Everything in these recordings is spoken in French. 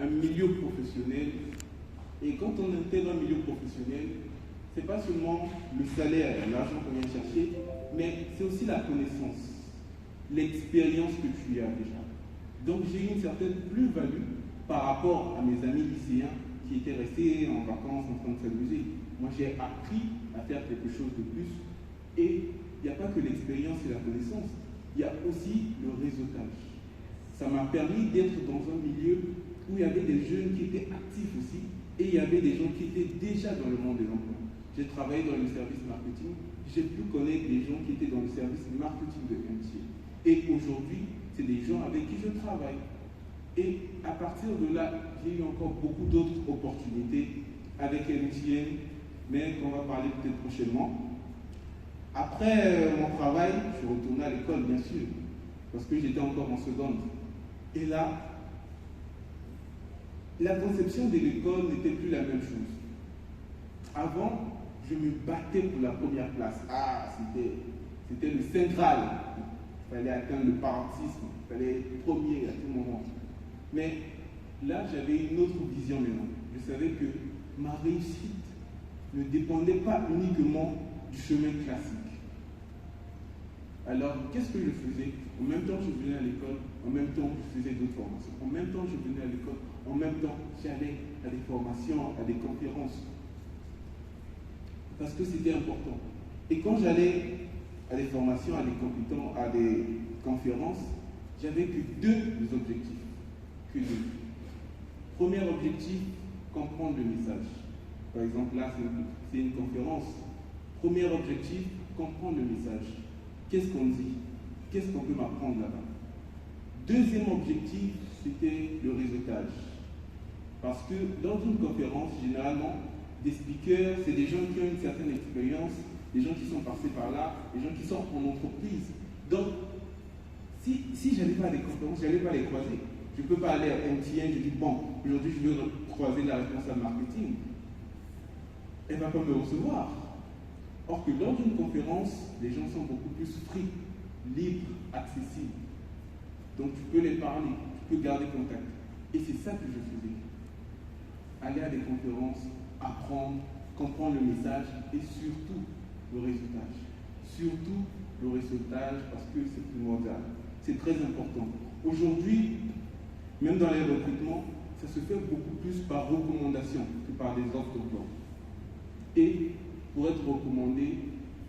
un milieu professionnel. Et quand on intègre un milieu professionnel, ce n'est pas seulement le salaire, l'argent qu'on vient chercher, mais c'est aussi la connaissance, l'expérience que tu as déjà. Donc j'ai eu une certaine plus-value par rapport à mes amis lycéens qui étaient restés en vacances en train de s'amuser. Moi j'ai appris à faire quelque chose de plus. Et il n'y a pas que l'expérience et la connaissance, il y a aussi le réseautage. Ça m'a permis d'être dans un milieu où il y avait des jeunes qui étaient actifs aussi, et il y avait des gens qui étaient déjà dans le monde de l'emploi. J'ai travaillé dans le service marketing, j'ai pu connaître des gens qui étaient dans le service marketing de MTN. Et aujourd'hui, c'est des gens avec qui je travaille. Et à partir de là, j'ai eu encore beaucoup d'autres opportunités avec MTN, mais qu'on va parler peut-être prochainement. Après mon travail, je suis retourné à l'école, bien sûr, parce que j'étais encore en seconde. Et là, la conception de l'école n'était plus la même chose. Avant, je me battais pour la première place. Ah, c'était le central. Il fallait atteindre le paroxysme, il fallait être premier à tout moment. Mais là, j'avais une autre vision maintenant. Je savais que ma réussite ne dépendait pas uniquement du chemin classique. Alors, qu'est-ce que je faisais? En même temps, je venais à l'école, en même temps, je faisais d'autres formations. En même temps, je venais à l'école, en même temps, j'allais à des formations, à des conférences. Parce que c'était important. Et quand j'allais à des formations, à des conférences, j'avais que deux objectifs. Que deux. Premier objectif, comprendre le message. Par exemple, là, c'est une conférence. Premier objectif, comprendre le message. Qu'est-ce qu'on dit? Qu'est-ce qu'on peut m'apprendre là-bas? Deuxième objectif, c'était le réseautage. Parce que dans une conférence, généralement, des speakers, c'est des gens qui ont une certaine expérience, des gens qui sont passés par là, des gens qui sont en entreprise. Donc, si je n'allais pas à des conférences, je n'allais pas les croiser. Je ne peux pas aller à MTN, je dis, bon, aujourd'hui je veux croiser la responsable marketing. Elle ne va pas me recevoir. Or que dans une conférence, les gens sont beaucoup plus free, libres, accessibles. Donc tu peux les parler, tu peux garder contact. Et c'est ça que je faisais. Aller à des conférences, apprendre, comprendre le message et surtout le réseautage. Surtout le réseautage parce que c'est primordial. C'est très important. Aujourd'hui, même dans les recrutements, ça se fait beaucoup plus par recommandation que par des offres d'emploi. Et pour être recommandé,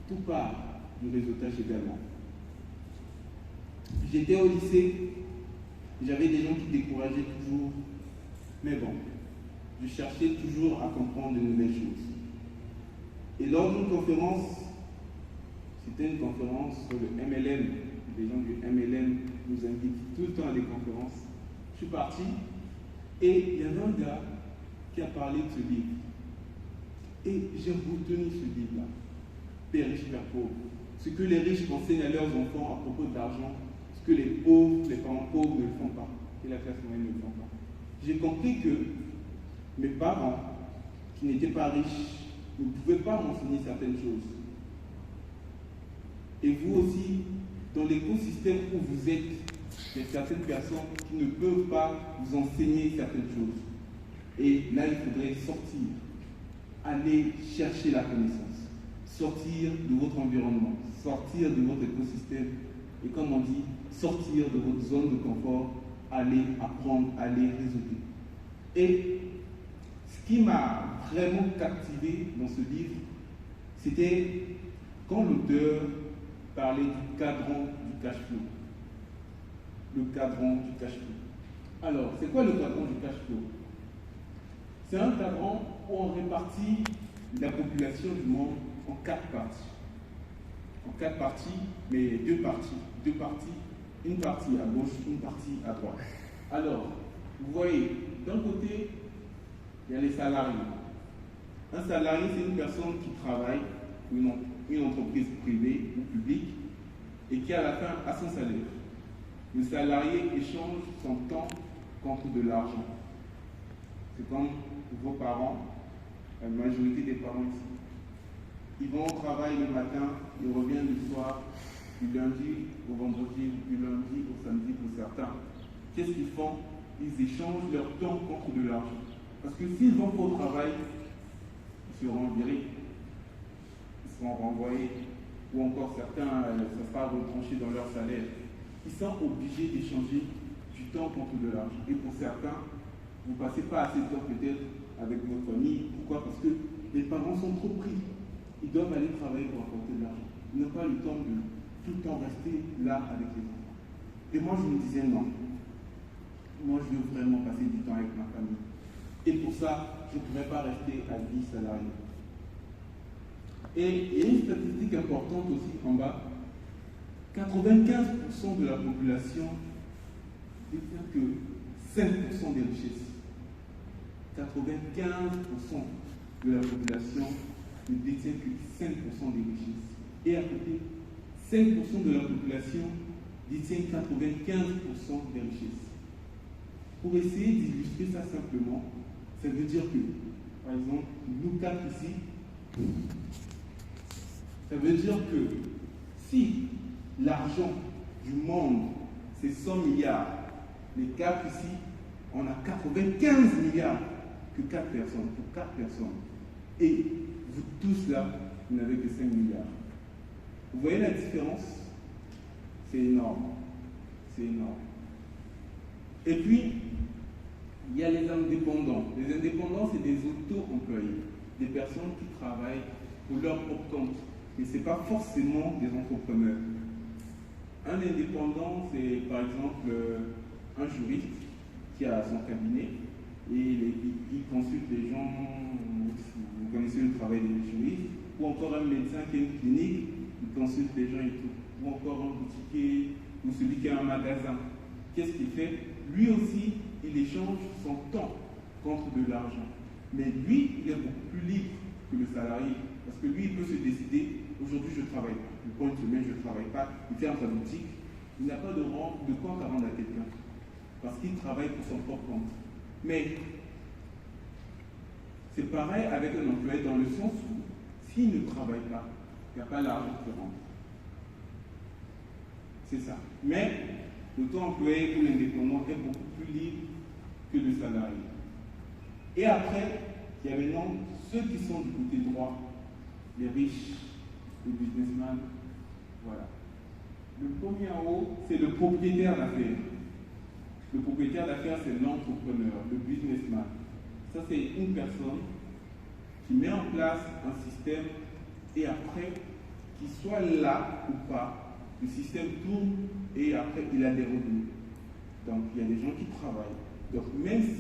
tout part du réseautage également. J'étais au lycée, j'avais des gens qui décourageaient toujours, mais bon, je cherchais toujours à comprendre de nouvelles choses. Et lors d'une conférence, c'était une conférence sur le MLM, les gens du MLM nous invitent tout le temps à des conférences. Je suis parti et il y avait un gars qui a parlé de ce livre. Et j'ai retenu ce livre-là, Père riche, Père pauvre. Ce que les riches enseignent à leurs enfants à propos de l'argent, ce que les pauvres, les parents pauvres ne le font pas, et la classe moyenne ne le font pas. J'ai compris que mes parents, qui n'étaient pas riches, ne pouvaient pas m'enseigner certaines choses. Et vous aussi, dans l'écosystème où vous êtes, il y a certaines personnes qui ne peuvent pas vous enseigner certaines choses. Et là, il faudrait sortir. Aller chercher la connaissance, sortir de votre environnement, sortir de votre écosystème et comme on dit, sortir de votre zone de confort, aller apprendre, aller résoudre. Et ce qui m'a vraiment captivé dans ce livre, c'était quand l'auteur parlait du cadran du cash flow. Le cadran du cash flow. Alors, c'est quoi le cadran du cash flow? C'est un cadran où on répartit la population du monde en 4 parties. En 4 parties, mais 2 parties. 2 parties, une partie à gauche, une partie à droite. Alors, vous voyez, d'un côté, il y a les salariés. Un salarié, c'est une personne qui travaille pour une entreprise privée ou publique et qui, à la fin, a son salaire. Le salarié échange son temps contre de l'argent. C'est comme vos parents, la majorité des parents ici. Ils vont au travail le matin, ils reviennent le soir, du lundi au vendredi, du lundi au samedi pour certains. Qu'est-ce qu'ils font? ils échangent leur temps contre de l'argent. Parce que s'ils vont pas au travail, ils seront virés, ils seront renvoyés, ou encore certains, ça sera retranché dans leur salaire. Ils sont obligés d'échanger du temps contre de l'argent. Et pour certains, vous ne passez pas assez de temps peut-être avec votre famille. Pourquoi? Parce que les parents sont trop pris. Ils doivent aller travailler pour apporter de l'argent. Ils n'ont pas le temps de tout le temps rester là avec les enfants. Et moi, je me disais non. Moi, je veux vraiment passer du temps avec ma famille. Et pour ça, je ne pourrais pas rester à vie salariée. Et il y a une statistique importante aussi en bas. 95% de la population détient que 5% des richesses. 95% de la population ne détient que 5% des richesses. Et à côté, 5% de la population détient 95% des richesses. Pour essayer d'illustrer ça simplement, ça veut dire que, par exemple, nous quatre ici, ça veut dire que si l'argent du monde, c'est 100 milliards, les quatre ici, on a 95 milliards que 4 personnes, pour 4 personnes. Et vous tous là, vous n'avez que 5 milliards. Vous voyez la différence? C'est énorme. C'est énorme. Et puis, il y a les indépendants. Les indépendants, c'est des auto-employés, des personnes qui travaillent pour leur propre compte. Mais ce n'est pas forcément des entrepreneurs. Un indépendant, c'est par exemple un juriste qui a son cabinet et il consulte les gens, vous connaissez le travail des juristes, ou encore un médecin qui a une clinique, il consulte les gens et tout, ou encore un boutiquier, ou celui qui a un magasin. Qu'est-ce qu'il fait? Lui aussi, il échange son temps contre de l'argent. Mais lui, il est beaucoup plus libre que le salarié, parce que lui, il peut se décider, aujourd'hui je ne travaille pas, le point de semaine je ne travaille pas, il ferme sa boutique, il n'a pas de compte à rendre à quelqu'un, parce qu'il travaille pour son propre compte. Mais c'est pareil avec un employé dans le sens où s'il ne travaille pas, il n'y a pas l'argent qui rentre. C'est ça. Mais l'auto-employé ou l'indépendant est beaucoup plus libre que le salarié. Et après, il y a maintenant ceux qui sont du côté droit, les riches, les businessmen. Voilà. Le premier en haut, c'est le propriétaire d'affaires. Le propriétaire d'affaires, c'est l'entrepreneur, le businessman. Ça, c'est une personne qui met en place un système et après, qu'il soit là ou pas, le système tourne et après, il a des revenus. Donc, il y a des gens qui travaillent. Donc, même si